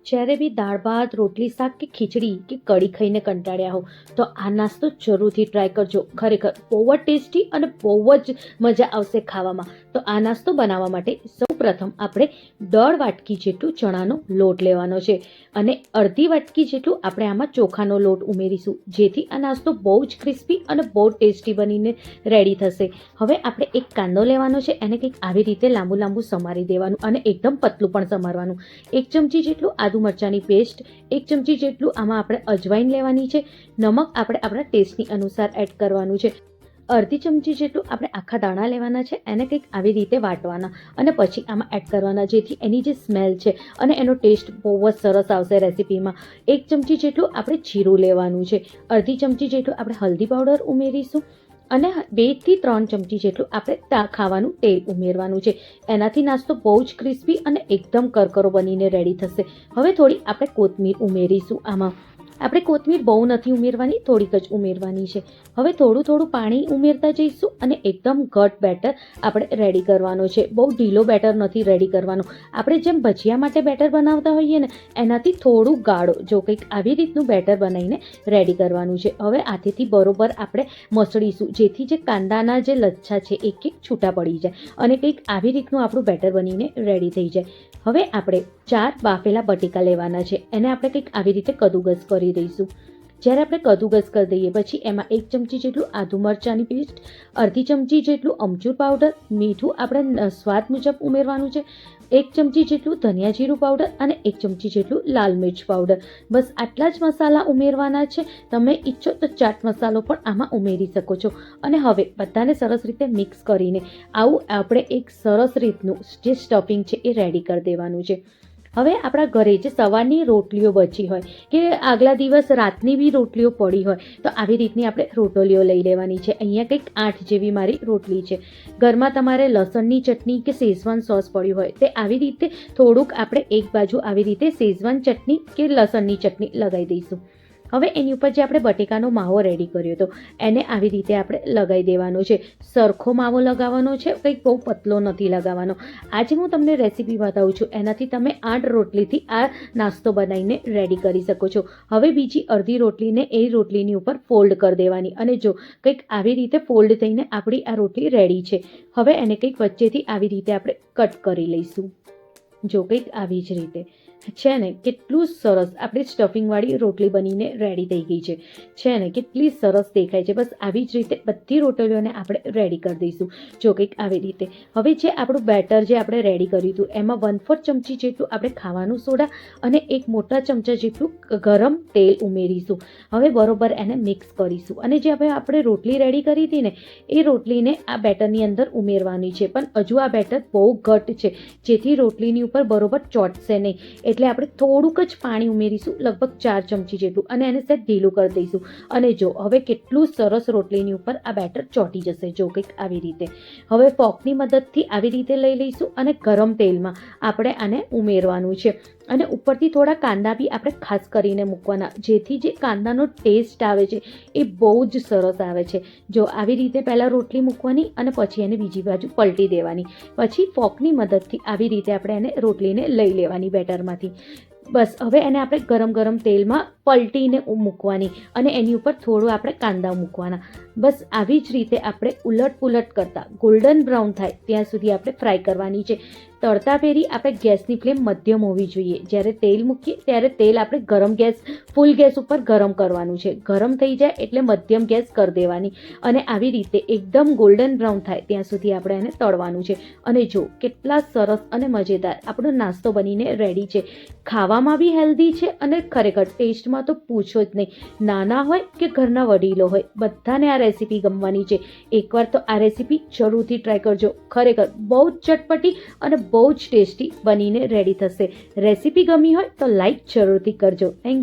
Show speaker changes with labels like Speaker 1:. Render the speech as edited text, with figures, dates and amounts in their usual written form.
Speaker 1: જ્યારે બી દાળ ભાત રોટલી શાક કે ખીચડી કે કઢી ખાઈને કંટાળ્યા હો તો આ નાસ્તો જરૂરથી ટ્રાય કરજો. ખરેખર બહુ જ ટેસ્ટી અને બહુ જ મજા આવશે ખાવામાં. તો આ નાસ્તો બનાવવા માટે સૌ પ્રથમ આપણે 1.5 વાટકી જેટલું ચણાનો લોટ લેવાનો છે અને અડધી વાટકી જેટલું આપણે આમાં ચોખાનો લોટ ઉમેરીશું, જેથી આ નાસ્તો બહુ જ ક્રિસ્પી અને બહુ ટેસ્ટી બનીને રેડી થશે. હવે આપણે એક કાંદો લેવાનો છે, એને કંઈક આવી રીતે લાંબુ લાંબુ સમારી દેવાનું અને એકદમ પતલું પણ સમારવાનું. 1 ચમચી જેટલું આદુ મરચાંની પેસ્ટ, 1 ચમચી જેટલું આમાં આપણે અજવાઈન લેવાની છે. નમક આપણે આપણા ટેસ્ટની અનુસાર એડ કરવાનું છે. અડધી ચમચી જેટલું આપણે આખા દાણા લેવાના છે, એને કંઈક આવી રીતે વાટવાના અને પછી આમાં એડ કરવાના, જેથી એની જે સ્મેલ છે અને એનો ટેસ્ટ બહુ જ સરસ આવશે રેસીપીમાં. 1 ચમચી જેટલું આપણે જીરું લેવાનું છે. અડધી ચમચી જેટલું આપણે હલ્દી પાવડર ઉમેરીશું અને 2 થી 3 ચમચી જેટલું આપણે ખાવાનું તેલ ઉમેરવાનું છે. એનાથી નાસ્તો બહુ જ ક્રિસ્પી અને એકદમ કરકરો બનીને રેડી થશે. હવે થોડી આપણે કોથમીર ઉમેરીશું આમાં. આપણે કોથમીર બહુ નથી ઉમેરવાની, થોડીક જ ઉમેરવાની છે. હવે થોડું થોડું પાણી ઉમેરતા જઈશું અને એકદમ ઘટ બેટર આપણે રેડી કરવાનો છે. બહુ ઢીલો બેટર નથી રેડી કરવાનો. આપણે જેમ ભજીયા માટે બેટર બનાવતા હોઈએ ને એનાથી થોડું ગાઢો, જો કંઈક આવી રીતનું બેટર બનાવીને રેડી કરવાનું છે. હવે હાથેથી બરોબર આપણે મસળીશું, જેથી જે કાંદાના જે લચ્છા છે એક એક છૂટા પડી જાય અને કંઈક આવી રીતનું આપણું બેટર બનીને રેડી થઈ જાય. હવે આપણે 4 બાફેલા બટેકા લેવાના છે, એને આપણે કંઈક આવી રીતે કદુકસ કરી દઈશું. જ્યારે આપણે કદુકસ કરી દઈએ પછી એમાં 1 ચમચી જેટલું આદુ મરચાંની પેસ્ટ, અડધી ચમચી જેટલું અમચૂર પાવડર, મીઠું આપણે સ્વાદ મુજબ ઉમેરવાનું છે, 1 ચમચી જેટલું ધનિયા જીરું પાવડર અને 1 ચમચી જેટલું લાલ મિર્ચ પાવડર. બસ આટલા જ મસાલા ઉમેરવાના છે. તમે ઈચ્છો તો ચાટ મસાલો પણ આમાં ઉમેરી શકો છો. અને હવે બધાને સરસ રીતે મિક્સ કરીને આવું આપણે એક સરસ રીતનું જે સ્ટફિંગ છે એ રેડી કરી દેવાનું છે. હવે આપણા ઘરે જે સવારની રોટલીઓ બચી હોય કે આગલા દિવસ રાતની બી રોટલીઓ પડી હોય તો આવી રીતની આપણે રોટલીઓ લઈ લેવાની છે. અહીંયા કંઈક 8 જેવી મારી રોટલી છે. ઘરમાં તમારે લસણની ચટણી કે શેઝવાન સોસ પડ્યું હોય તે આવી રીતે થોડુંક આપણે એક બાજુ આવી રીતે શેઝવાન ચટણી કે લસણની ચટણી લગાવી દઈશું. હવે એની ઉપર જે આપણે બટેકાનો માવો રેડી કર્યો હતો એને આવી રીતે આપણે લગાવી દેવાનો છે. સરખો માવો લગાવવાનો છે, કંઈક બહુ પતલો નથી લગાવવાનો. આજે હું તમને રેસીપી બતાવું છું, એનાથી તમે 8 રોટલીથી આ નાસ્તો બનાવીને રેડી કરી શકો છો. હવે બીજી અડધી રોટલીને એ રોટલીની ઉપર ફોલ્ડ કરી દેવાની અને જો કંઈક આવી રીતે ફોલ્ડ થઈને આપણી આ રોટલી રેડી છે. હવે એને કંઈક વચ્ચેથી આવી રીતે આપણે કટ કરી લઈશું. જો કંઈક આવી જ રીતે છે ને, કેટલું સરસ આપણી સ્ટફિંગવાળી રોટલી બનીને રેડી થઈ ગઈ છે ને, કેટલી સરસ દેખાય છે. બસ આવી જ રીતે બધી રોટલીઓને આપણે રેડી કરી દઈશું. જો કંઈક આવી રીતે. હવે જે આપણું બેટર જે આપણે રેડી કર્યું હતું એમાં 1/4 ચમચી જેટલું આપણે ખાવાનું સોડા અને 1 મોટા ચમચા જેટલું ગરમ તેલ ઉમેરીશું. હવે બરોબર એને મિક્સ કરીશું અને જે હવે આપણે રોટલી રેડી કરી હતી ને એ રોટલીને આ બેટરની અંદર ઉમેરવાની છે. પણ હજુ આ બેટર બહુ ઘટ છે, જેથી રોટલીની ઉપર બરોબર ચોંટશે નહીં. એટલે આપણે થોડુંક જ પાણી ઉમેરીશું, લગભગ 4 ચમચી જેટલું, અને એને સેટ ઢીલું કરી દઈશું. અને જો હવે કેટલું સરસ રોટલીની ઉપર આ બેટર ચોંટી જશે, જો કંઈક આવી રીતે. હવે ફોકની મદદથી આવી રીતે લઈ લઈશું અને ગરમ તેલમાં આપણે આને ઉમેરવાનું છે. અને ઉપરથી થોડા કાંદા બી આપણે ખાસ કરીને મૂકવાના, જેથી જે કાંદાનો ટેસ્ટ આવે છે એ બહુ જ સરસ આવે છે. જો આવી રીતે પહેલાં રોટલી મૂકવાની અને પછી એને બીજી બાજુ પલટી દેવાની, પછી ફોકની મદદથી આવી રીતે આપણે એને રોટલીને લઈ લેવાની બેટરમાંથી. બસ હવે એને આપણે ગરમ ગરમ તેલમાં પલટીને મૂકવાની અને એની ઉપર થોડું આપણે કાંદા મૂકવાના. બસ આવી જ રીતે આપણે ઉલટ પુલટ કરતાં ગોલ્ડન બ્રાઉન થાય ત્યાં સુધી આપણે ફ્રાય કરવાની છે. તળતા ફેરી આપણે ગેસની ફ્લેમ મધ્યમ હોવી જોઈએ. જ્યારે તેલ મૂકીએ ત્યારે તેલ આપણે ફૂલ ગેસ ઉપર ગરમ કરવાનું છે. ગરમ થઈ જાય એટલે મધ્યમ ગેસ કરી દેવાની અને આવી રીતે એકદમ ગોલ્ડન બ્રાઉન થાય ત્યાં સુધી આપણે એને તળવાનું છે. અને જો કેટલા સરસ અને મજેદાર આપણો નાસ્તો બનીને રેડી છે. ખાવામાં બી હેલ્ધી છે અને ખરેખર ટેસ્ટમાં તો પૂછો જ નહીં. નાના હોય કે ઘરના વડીલો હોય, બધાને આ રેસીપી ગમવાની છે. એકવાર તો આ રેસીપી જરૂરથી ટ્રાય કરજો. ખરેખર બહુ જ ચટપટી અને બહુ જ ટેસ્ટી બનીને રેડી થશે. રેસીપી ગમી હોય તો લાઈક જરૂરથી કરજો. Thank you.